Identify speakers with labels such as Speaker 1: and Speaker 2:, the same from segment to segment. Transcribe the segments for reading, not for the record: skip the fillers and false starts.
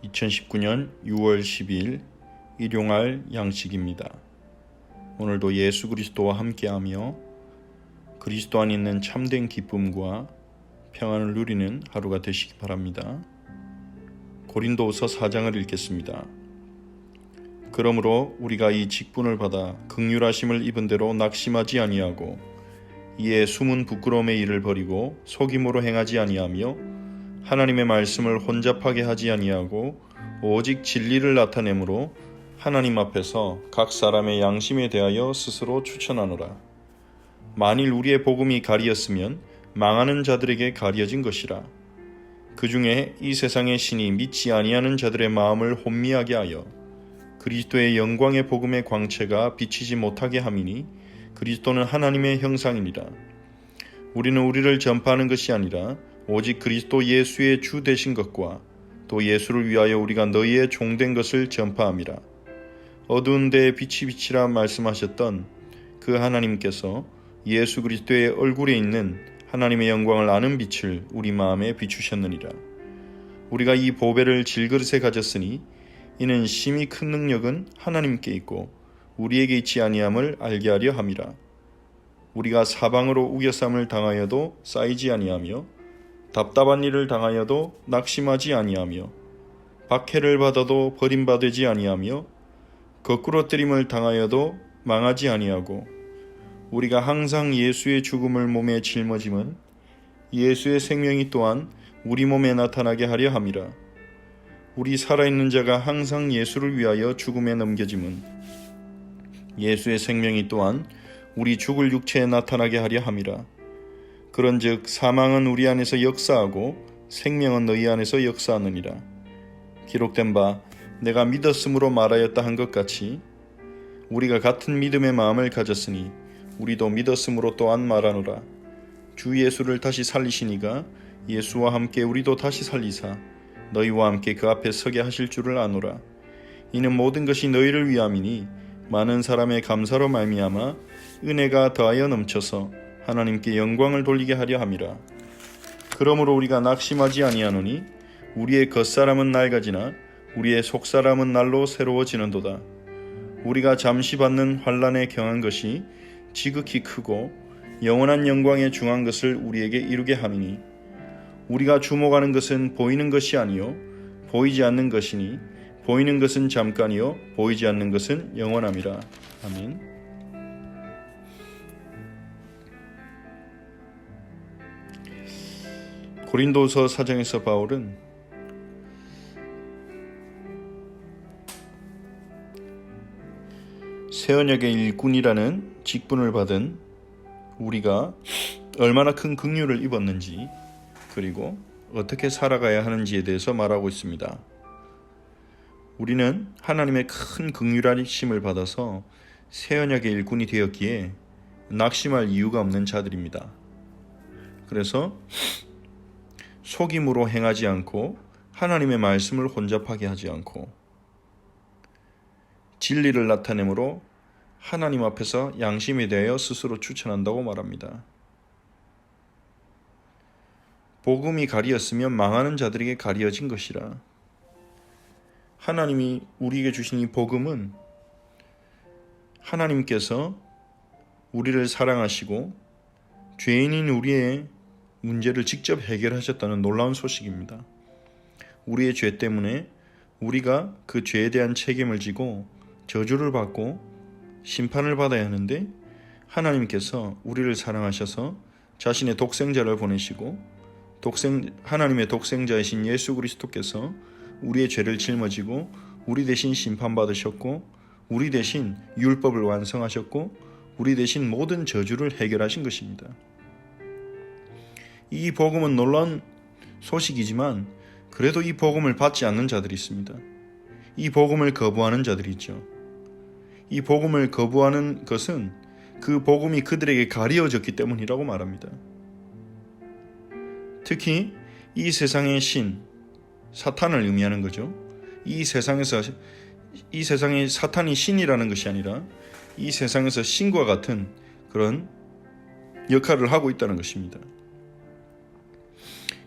Speaker 1: 2019년 6월 12일 일용할 양식입니다. 오늘도 예수 그리스도와 함께하며 그리스도 안에 있는 참된 기쁨과 평안을 누리는 하루가 되시기 바랍니다. 고린도후서 4장을 읽겠습니다. 그러므로 우리가 이 직분을 받아 긍휼하심을 입은 대로 낙심하지 아니하고 이에 숨은 부끄러움의 일을 버리고 속임으로 행하지 아니하며 하나님의 말씀을 혼잡하게 하지 아니하고 오직 진리를 나타내므로 하나님 앞에서 각 사람의 양심에 대하여 스스로 추천하노라. 만일 우리의 복음이 가리었으면 망하는 자들에게 가려진 것이라. 그 중에 이 세상의 신이 믿지 아니하는 자들의 마음을 혼미하게 하여 그리스도의 영광의 복음의 광채가 비치지 못하게 함이니 그리스도는 하나님의 형상이니라. 우리는 우리를 전파하는 것이 아니라 오직 그리스도 예수의 주 되신 것과 또 예수를 위하여 우리가 너희의 종된 것을 전파함이라. 어두운 데에 빛이 비치라 말씀하셨던 그 하나님께서 예수 그리스도의 얼굴에 있는 하나님의 영광을 아는 빛을 우리 마음에 비추셨느니라. 우리가 이 보배를 질그릇에 가졌으니 이는 심히 큰 능력은 하나님께 있고 우리에게 있지 아니함을 알게 하려 함이라. 우리가 사방으로 우겨쌈을 당하여도 쌓이지 아니하며 답답한 일을 당하여도 낙심하지 아니하며 박해를 받아도 버림받지 아니하며 거꾸로 때림을 당하여도 망하지 아니하고 우리가 항상 예수의 죽음을 몸에 짊어짐은 예수의 생명이 또한 우리 몸에 나타나게 하려 함이라. 우리 살아있는 자가 항상 예수를 위하여 죽음에 넘겨짐은 예수의 생명이 또한 우리 죽을 육체에 나타나게 하려 함이라. 그런즉 사망은 우리 안에서 역사하고 생명은 너희 안에서 역사하느니라. 기록된 바 내가 믿었으므로 말하였다 한 것 같이 우리가 같은 믿음의 마음을 가졌으니 우리도 믿었으므로 또한 말하노라. 주 예수를 다시 살리시니가 예수와 함께 우리도 다시 살리사 너희와 함께 그 앞에 서게 하실 줄을 아노라. 이는 모든 것이 너희를 위함이니 많은 사람의 감사로 말미암아 은혜가 더하여 넘쳐서 하나님께 영광을 돌리게 하려 함이라. 그러므로 우리가 낙심하지 아니하노니 우리의 겉사람은 낡아지나 우리의 속사람은 날로 새로워지는도다. 우리가 잠시 받는 환난에 경한 것이 지극히 크고 영원한 영광에 중한 것을 우리에게 이루게 함이니 우리가 주목하는 것은 보이는 것이 아니요 보이지 않는 것이니 보이는 것은 잠깐이요 보이지 않는 것은 영원함이라. 아멘. 고린도서 4장에서 바울은 새 언약의 일꾼이라는 직분을 받은 우리가 얼마나 큰 긍휼을 입었는지 그리고 어떻게 살아가야 하는지에 대해서 말하고 있습니다. 우리는 하나님의 큰 긍휼하심을 받아서 새 언약의 일꾼이 되었기에 낙심할 이유가 없는 자들입니다. 그래서 속임으로 행하지 않고 하나님의 말씀을 혼잡하게 하지 않고 진리를 나타내므로 하나님 앞에서 양심에 대하여 스스로 추천한다고 말합니다. 복음이 가리었으면 망하는 자들에게 가리어진 것이라. 하나님이 우리에게 주신 이 복음은 하나님께서 우리를 사랑하시고 죄인인 우리의 문제를 직접 해결하셨다는 놀라운 소식입니다. 우리의 죄 때문에 우리가 그 죄에 대한 책임을 지고 저주를 받고 심판을 받아야 하는데 하나님께서 우리를 사랑하셔서 자신의 독생자를 보내시고 하나님의 독생자이신 예수 그리스도께서 우리의 죄를 짊어지고 우리 대신 심판받으셨고 우리 대신 율법을 완성하셨고 우리 대신 모든 저주를 해결하신 것입니다. 이 복음은 놀라운 소식이지만 그래도 이 복음을 받지 않는 자들이 있습니다. 이 복음을 거부하는 자들이 있죠. 이 복음을 거부하는 것은 그 복음이 그들에게 가리워졌기 때문이라고 말합니다. 특히 이 세상의 신, 사탄을 의미하는 거죠. 이 세상의 사탄이 신이라는 것이 아니라 이 세상에서 신과 같은 그런 역할을 하고 있다는 것입니다.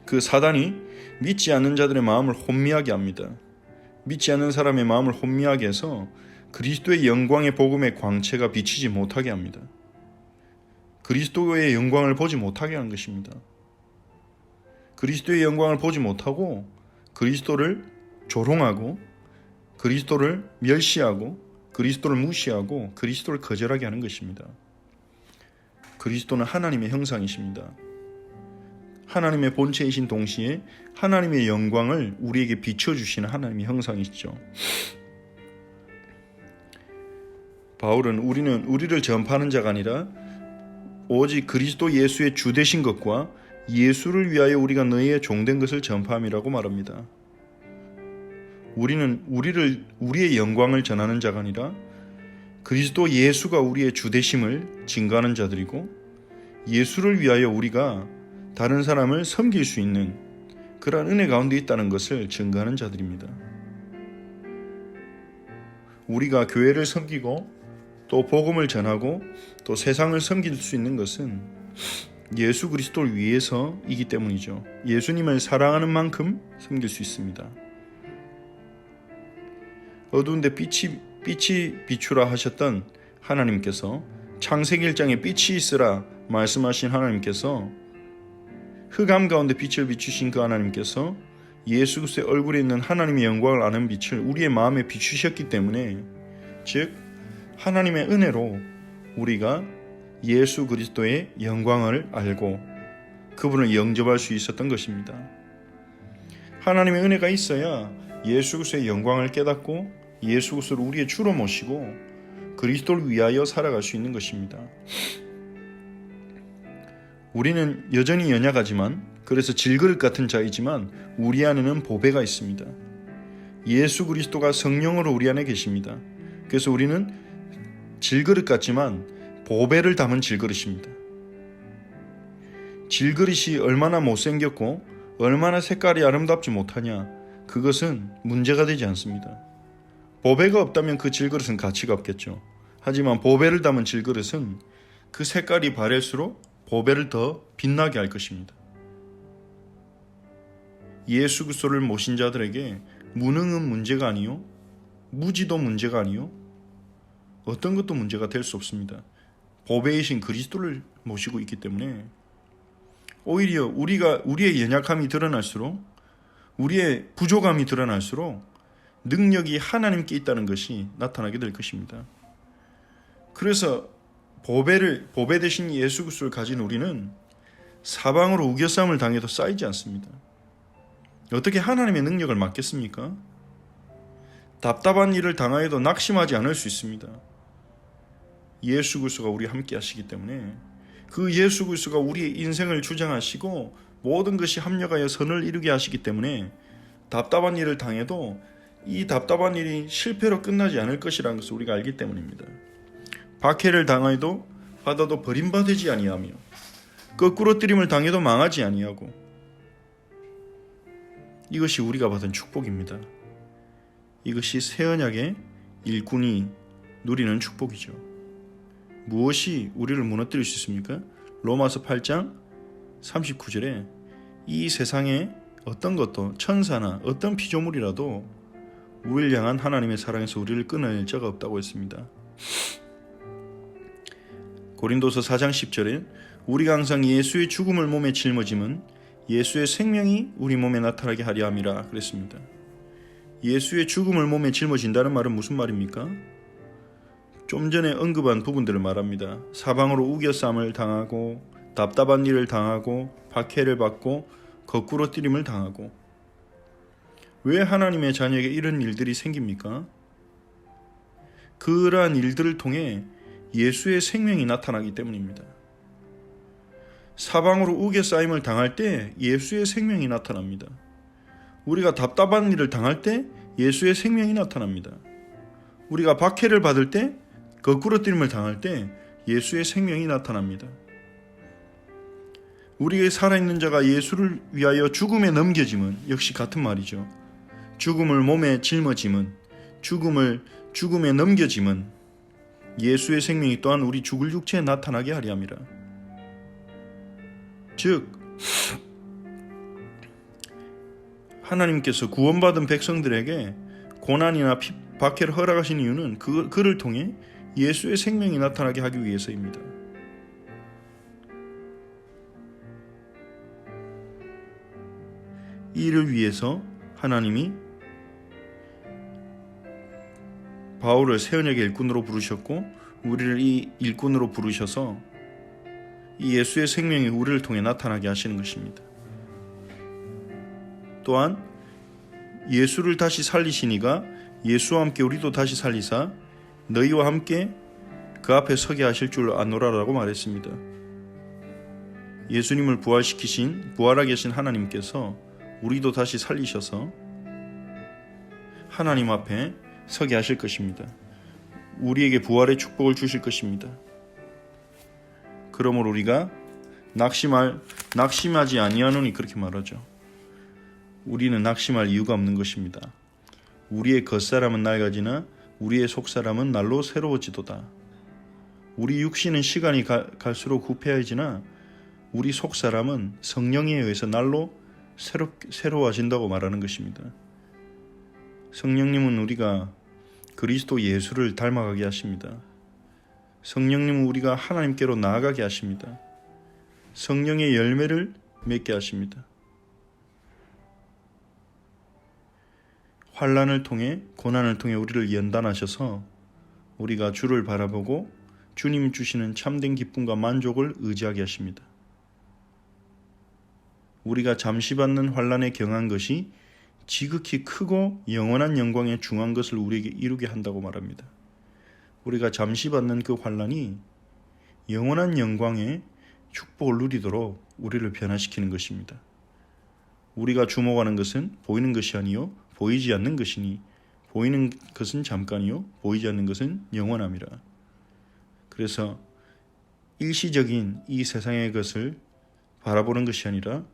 Speaker 1: 그 사단이 믿지 않는 자들의 마음을 혼미하게 합니다. 믿지 않는 사람의 마음을 혼미하게 해서 그리스도의 영광의 복음의 광채가 비치지 못하게 합니다. 그리스도의 영광을 보지 못하게 하는 것입니다. 그리스도의 영광을 보지 못하고 그리스도를 조롱하고 그리스도를 멸시하고 그리스도를 무시하고 그리스도를 거절하게 하는 것입니다. 그리스도는 하나님의 형상이십니다. 하나님의 본체이신 동시에 하나님의 영광을 우리에게 비춰주시는 하나님의 형상이시죠. 바울은 우리를 전파하는 자가 아니라 오직 그리스도 예수의 주 되신 것과 예수를 위하여 우리가 너희의 종된 것을 전파함이라고 말합니다. 우리는 우리의 영광을 전하는 자가 아니라 그리스도 예수가 우리의 주 되심을 증거하는 자들이고 예수를 위하여 우리가 다른 사람을 섬길 수 있는 그러한 은혜 가운데 있다는 것을 증거하는 자들입니다. 우리가 교회를 섬기고 또 복음을 전하고 또 세상을 섬길 수 있는 것은 예수 그리스도를 위해서이기 때문이죠. 예수님을 사랑하는 만큼 섬길 수 있습니다. 어두운데 빛이 비추라 하셨던 하나님께서 창세기 1장에 빛이 있으라 말씀하신 하나님께서 흑암 가운데 빛을 비추신 그 하나님께서 예수 그리스도의 얼굴에 있는 하나님의 영광을 아는 빛을 우리의 마음에 비추셨기 때문에 즉 하나님의 은혜로 우리가 예수 그리스도의 영광을 알고 그분을 영접할 수 있었던 것입니다. 하나님의 은혜가 있어야 예수 그리스도의 영광을 깨닫고 예수 그리스도를 우리의 주로 모시고 그리스도를 위하여 살아갈 수 있는 것입니다. 우리는 여전히 연약하지만 그래서 질그릇 같은 자이지만 우리 안에는 보배가 있습니다. 예수 그리스도가 성령으로 우리 안에 계십니다. 그래서 우리는 질그릇 같지만 보배를 담은 질그릇입니다. 질그릇이 얼마나 못생겼고 얼마나 색깔이 아름답지 못하냐 그것은 문제가 되지 않습니다. 보배가 없다면 그 질그릇은 가치가 없겠죠. 하지만 보배를 담은 질그릇은 그 색깔이 바랄수록 보배를 더 빛나게 할 것입니다. 예수 그리스도를 모신 자들에게 무능은 문제가 아니요 무지도 문제가 아니요 어떤 것도 문제가 될 수 없습니다. 보배이신 그리스도를 모시고 있기 때문에 오히려 우리의 연약함이 드러날수록 우리의 부족함이 드러날수록 능력이 하나님께 있다는 것이 나타나게 될 것입니다. 그래서 보배 대신 예수 그리스도를 가진 우리는 사방으로 우겨싸움을 당해도 쌓이지 않습니다. 어떻게 하나님의 능력을 막겠습니까? 답답한 일을 당하여도 낙심하지 않을 수 있습니다. 예수 그리스도가 우리와 함께 하시기 때문에 그 예수 그리스도가 우리의 인생을 주장하시고 모든 것이 합력하여 선을 이루게 하시기 때문에 답답한 일을 당해도 이 답답한 일이 실패로 끝나지 않을 것이라는 것을 우리가 알기 때문입니다. 박해를 당하여도 받아도 버림받지 아니하며 거꾸로 뜨림을 당해도 망하지 아니하고 이것이 우리가 받은 축복입니다. 이것이 새 언약의 일꾼이 누리는 축복이죠. 무엇이 우리를 무너뜨릴 수 있습니까? 로마서 8장 39절에 이 세상에 어떤 것도 천사나 어떤 피조물이라도 우리를 향한 하나님의 사랑에서 우리를 끊어낼 자가 없다고 했습니다. 고린도서 4장 10절에 우리가 항상 예수의 죽음을 몸에 짊어짐은 예수의 생명이 우리 몸에 나타나게 하려 함이라 그랬습니다. 예수의 죽음을 몸에 짊어진다는 말은 무슨 말입니까? 좀 전에 언급한 부분들을 말합니다. 사방으로 우겨싸움을 당하고 답답한 일을 당하고 박해를 받고 거꾸로 뜨림을 당하고 왜 하나님의 자녀에게 이런 일들이 생깁니까? 그러한 일들을 통해 예수의 생명이 나타나기 때문입니다. 사방으로 우겨싸임을 당할 때 예수의 생명이 나타납니다. 우리가 답답한 일을 당할 때 예수의 생명이 나타납니다. 우리가 박해를 받을 때 거꾸로 뜨림을 당할 때 예수의 생명이 나타납니다. 우리의 살아있는 자가 예수를 위하여 죽음에 넘겨짐은 역시 같은 말이죠. 죽음을 몸에 짊어짐은 죽음에 넘겨짐은 예수의 생명이 또한 우리 죽을 육체에 나타나게 하려 함이라. 즉 하나님께서 구원받은 백성들에게 고난이나 박해를 허락하신 이유는 그를 통해 예수의 생명이 나타나게 하기 위해서입니다. 이를 위해서 하나님이 바울을 새 언약의 일꾼으로 부르셨고 우리를 이 일꾼으로 부르셔서 이 예수의 생명이 우리를 통해 나타나게 하시는 것입니다. 또한 예수를 다시 살리시니가 예수와 함께 우리도 다시 살리사 너희와 함께 그 앞에 서게 하실 줄 아노라라고 말했습니다. 예수님을 부활하게 하신 하나님께서 우리도 다시 살리셔서 하나님 앞에 서게 하실 것입니다. 우리에게 부활의 축복을 주실 것입니다. 그러므로 우리가 낙심하지 아니하노니 그렇게 말하죠. 우리는 낙심할 이유가 없는 것입니다. 우리의 겉사람은 낡아지나 우리의 속사람은 날로 새로워지도다. 우리 육신은 시간이 갈수록 후패해지나 우리 속사람은 성령에 의해서 날로 새로워진다고 말하는 것입니다. 성령님은 우리가 그리스도 예수를 닮아가게 하십니다. 성령님은 우리가 하나님께로 나아가게 하십니다. 성령의 열매를 맺게 하십니다. 환난을 통해 고난을 통해 우리를 연단하셔서 우리가 주를 바라보고 주님 주시는 참된 기쁨과 만족을 의지하게 하십니다. 우리가 잠시 받는 환난에 경한 것이 지극히 크고 영원한 영광에 중한 것을 우리에게 이루게 한다고 말합니다. 우리가 잠시 받는 그 환난이 영원한 영광의 축복을 누리도록 우리를 변화시키는 것입니다. 우리가 주목하는 것은 보이는 것이 아니요 보이지 않는 것이니 보이는 것은 잠깐이요 보이지 않는 것은 영원함이라. 그래서 일시적인 이 세상의 것을 바라보는 것이 아니라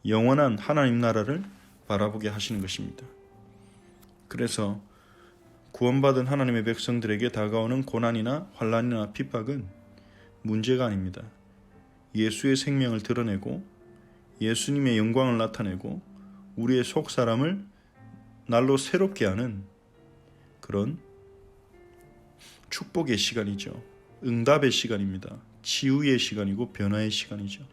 Speaker 1: 영원한 하나님 나라를 바라보게 하시는 것입니다. 그래서 구원받은 하나님의 백성들에게 다가오는 고난이나 환난이나 핍박은 문제가 아닙니다. 예수의 생명을 드러내고 예수님의 영광을 나타내고 우리의 속사람을 날로 새롭게 하는 그런 축복의 시간이죠. 응답의 시간입니다. 치유의 시간이고 변화의 시간이죠.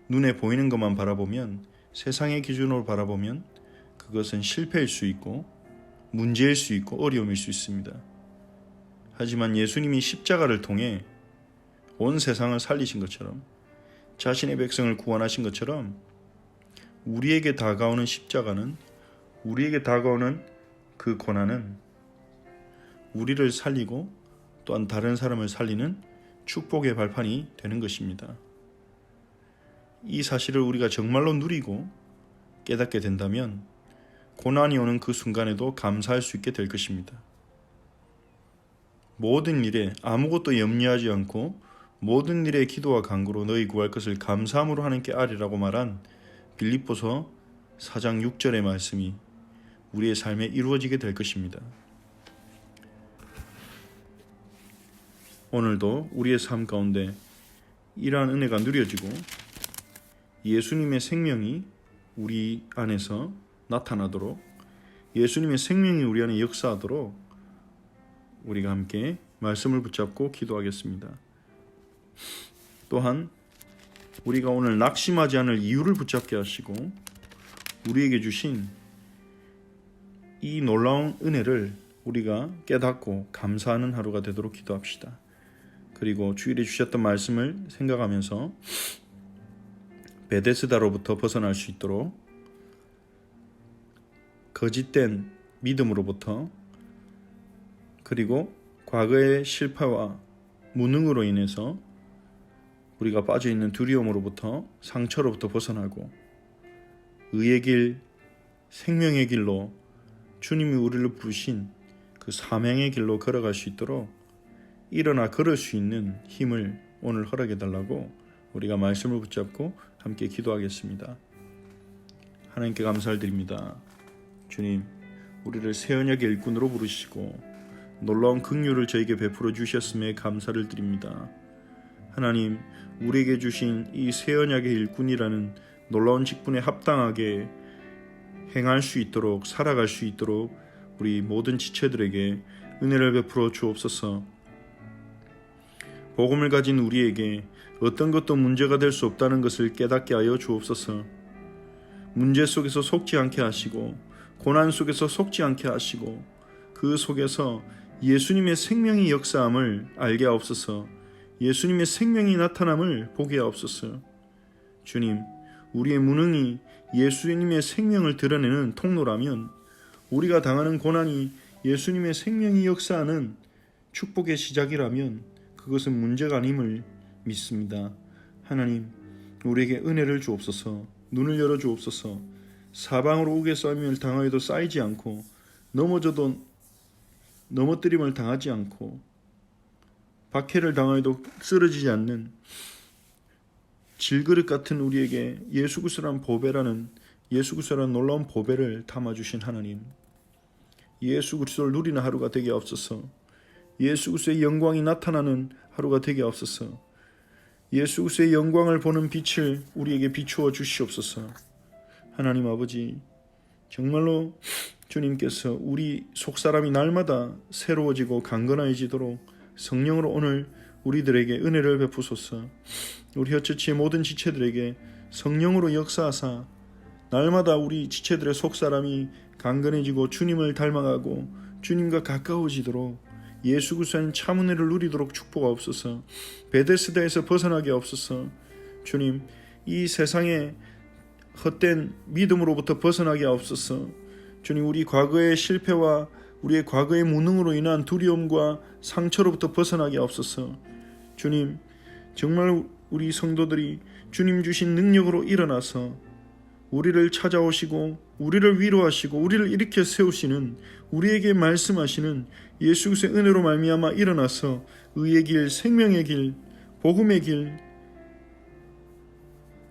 Speaker 1: 눈에 보이는 것만 바라보면 세상의 기준으로 바라보면 그것은 실패일 수 있고 문제일 수 있고 어려움일 수 있습니다. 하지만 예수님이 십자가를 통해 온 세상을 살리신 것처럼 자신의 백성을 구원하신 것처럼 우리에게 다가오는 십자가는 우리에게 다가오는 그 고난은 우리를 살리고 또한 다른 사람을 살리는 축복의 발판이 되는 것입니다. 이 사실을 우리가 정말로 누리고 깨닫게 된다면 고난이 오는 그 순간에도 감사할 수 있게 될 것입니다. 모든 일에 아무것도 염려하지 않고 모든 일에 기도와 간구로 너희 구할 것을 감사함으로 하나님께 아뢰라고 말한 빌립보서 4장 6절의 말씀이 우리의 삶에 이루어지게 될 것입니다. 오늘도 우리의 삶 가운데 이러한 은혜가 누려지고 예수님의 생명이 우리 안에서 나타나도록 예수님의 생명이 우리 안에 역사하도록 우리가 함께 말씀을 붙잡고 기도하겠습니다. 또한 우리가 오늘 낙심하지 않을 이유를 붙잡게 하시고 우리에게 주신 이 놀라운 은혜를 우리가 깨닫고 감사하는 하루가 되도록 기도합시다. 그리고 주일에 주셨던 말씀을 생각하면서 베데스다로부터 벗어날 수 있도록 거짓된 믿음으로부터 그리고 과거의 실패와 무능으로 인해서 우리가 빠져있는 두려움으로부터 상처로부터 벗어나고 의의 길, 생명의 길로 주님이 우리를 부르신 그 사명의 길로 걸어갈 수 있도록 일어나 걸을 수 있는 힘을 오늘 허락해달라고 우리가 말씀을 붙잡고 함께 기도하겠습니다. 하나님께 감사를 드립니다. 주님, 우리를 새 언약의 일꾼으로 부르시고 놀라운 긍휼을 저에게 베풀어 주셨음에 감사를 드립니다. 하나님, 우리에게 주신 이 새 언약의 일꾼이라는 놀라운 직분에 합당하게 행할 수 있도록 살아갈 수 있도록 우리 모든 지체들에게 은혜를 베풀어 주옵소서. 복음을 가진 우리에게 어떤 것도 문제가 될 수 없다는 것을 깨닫게 하여 주옵소서. 문제 속에서 속지 않게 하시고 고난 속에서 속지 않게 하시고 그 속에서 예수님의 생명이 역사함을 알게 하옵소서. 예수님의 생명이 나타남을 보게 하옵소서. 주님, 우리의 무능이 예수님의 생명을 드러내는 통로라면 우리가 당하는 고난이 예수님의 생명이 역사하는 축복의 시작이라면 그것은 문제가 아님을 믿습니다. 하나님, 우리에게 은혜를 주옵소서. 눈을 열어 주옵소서. 사방으로 우겨싸임을 당하여도 쌓이지 않고 넘어져도 넘어뜨림을 당하지 않고 박해를 당하여도 쓰러지지 않는 질그릇 같은 우리에게 예수 그리스도란 보배라는 예수 그리스도란 놀라운 보배를 담아주신 하나님, 예수 그리스도를 누리는 하루가 되게 하옵소서. 예수 그리스도의 영광이 나타나는 하루가 되게 하옵소서. 예수 그리스도의 영광을 보는 빛을 우리에게 비추어 주시옵소서. 하나님 아버지, 정말로 주님께서 우리 속사람이 날마다 새로워지고 강건해지도록 성령으로 오늘 우리들에게 은혜를 베푸소서. 우리 혀처치의 모든 지체들에게 성령으로 역사하사 날마다 우리 지체들의 속사람이 강건해지고 주님을 닮아가고 주님과 가까워지도록 예수 그리스도의 참 은혜를 누리도록 축복하옵소서. 베데스다에서 벗어나게 하옵소서. 주님, 이 세상의 헛된 믿음으로부터 벗어나게 하옵소서. 주님, 우리 과거의 실패와 우리의 과거의 무능으로 인한 두려움과 상처로부터 벗어나게 하옵소서. 주님, 정말 우리 성도들이 주님 주신 능력으로 일어나서 우리를 찾아오시고 우리를 위로하시고 우리를 일으켜 세우시는, 우리에게 말씀하시는 예수 그리스도의 은혜로 말미암아 일어나서 의의 길, 생명의 길, 복음의 길,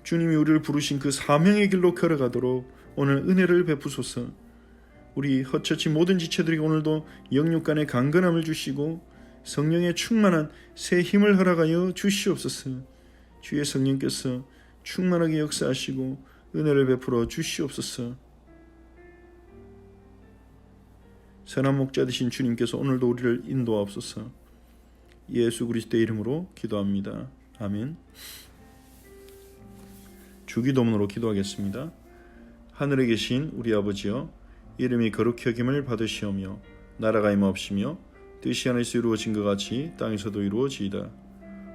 Speaker 1: 주님이 우리를 부르신 그 사명의 길로 걸어가도록 오늘 은혜를 베푸소서. 우리 헛처치 모든 지체들에게 오늘도 영육 간의 강건함을 주시고 성령의 충만한 새 힘을 허락하여 주시옵소서. 주의 성령께서 충만하게 역사하시고 은혜를 베풀어 주시옵소서. 선한 목자 되신 주님께서 오늘도 우리를 인도하옵소서. 예수 그리스도의 이름으로 기도합니다. 아멘. 주기도문으로 기도하겠습니다. 하늘에 계신 우리 아버지여, 이름이 거룩히 여김을 받으시오며 나라가 임하옵시며 뜻이 하늘에서 이루어진 것 같이 땅에서도 이루어지이다.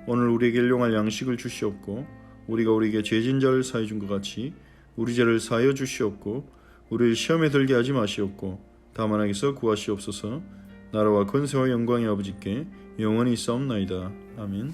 Speaker 1: 오늘 우리에게 일용할 양식을 주시옵고 우리가 우리에게 죄진 자를 사해 준 것 같이 우리 죄를 사하여 주시옵고 우리를 시험에 들게 하지 마시옵고 다만 악에서 구하시옵소서. 나라와 권세와 영광의 아버지께 영원히 있사옵나이다. 아멘.